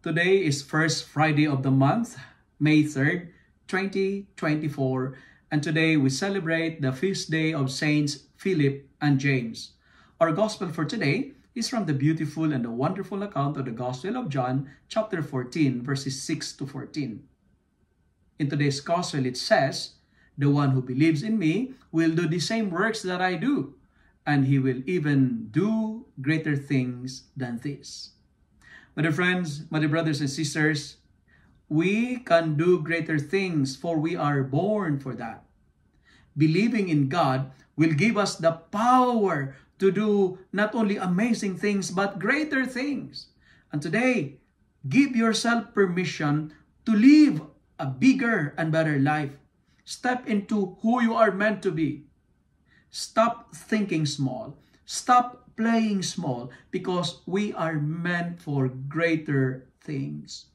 Today is first Friday of the month, May 3rd, 2024, and today we celebrate the feast day of Saints Philip and James. Our gospel for today is from the beautiful and the wonderful account of the Gospel of John, chapter 14, verses 6 to 14. In today's gospel, it says, "The one who believes in me will do the same works that I do, and he will even do greater things than this." My dear friends, my dear brothers and sisters, we can do greater things, for we are born for that. Believing in God will give us the power to do not only amazing things, but greater things. And today, give yourself permission to live a bigger and better life. Step into who you are meant to be. Stop thinking small. Stop playing small, because we are meant for greater things.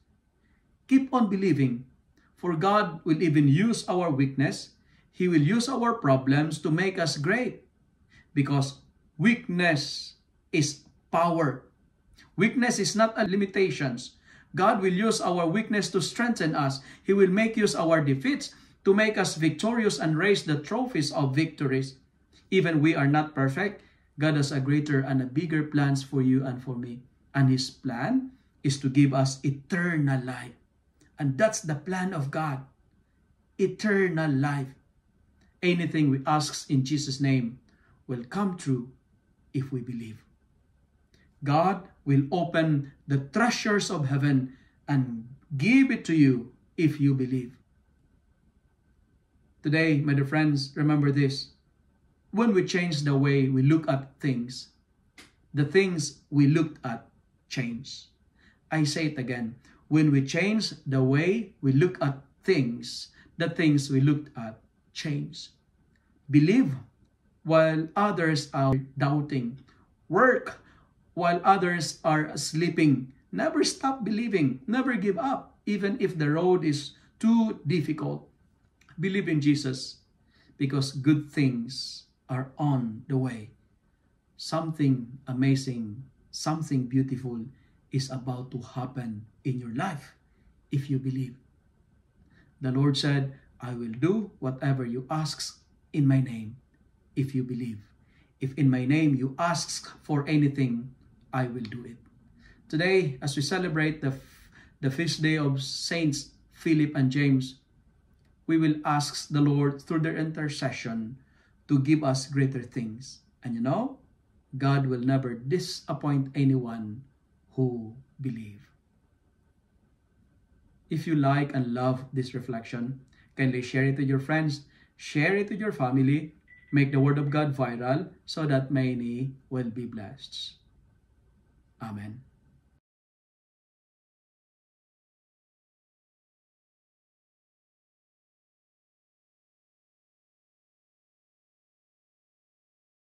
Keep on believing, for God will even use our weakness. He will use our problems to make us great, because weakness is power. Weakness is not a limitation. God will use our weakness to strengthen us. He will make use our defeats to make us victorious and raise the trophies of victories. Even we are not perfect, God has a greater and a bigger plans for you and for me. And His plan is to give us eternal life. And that's the plan of God. Eternal life. Anything we ask in Jesus' name will come true if we believe. God will open the treasures of heaven and give it to you if you believe. Today, my dear friends, remember this. When we change the way we look at things, the things we looked at change. I say it again. When we change the way we look at things, the things we looked at change. Believe while others are doubting. Work while others are sleeping. Never stop believing. Never give up, even if the road is too difficult. Believe in Jesus, because good things are on the way. Something amazing, something beautiful is about to happen in your life if you believe. The Lord said, "I will do whatever you ask in my name if you believe. If in my name you ask for anything, I will do it." Today, as we celebrate the feast day of Saints Philip and James, we will ask the Lord through their intercession to give us greater things. And you know, God will never disappoint anyone who believe. If you like and love this reflection, kindly share it with your friends, share it with your family, make the Word of God viral so that many will be blessed. Amen.